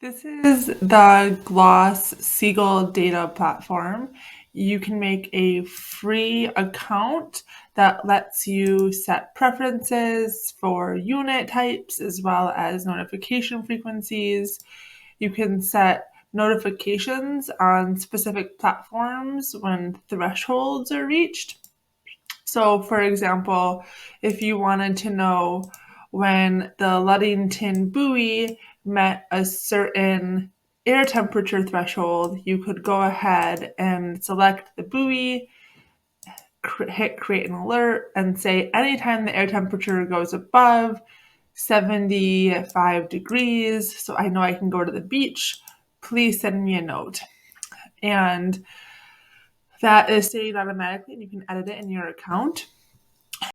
This is the GLOS Seagull data platform. You can make a free account that lets you set preferences for unit types as well as notification frequencies. You can set notifications on specific platforms when thresholds are reached. So, for example, if you wanted to know when the Luddington buoy met a certain air temperature threshold, you could go ahead and select the buoy, hit create an alert, and say anytime the air temperature goes above 75 degrees, so I know I can go to the beach, please send me a note. And that is saved automatically, and you can edit it in your account.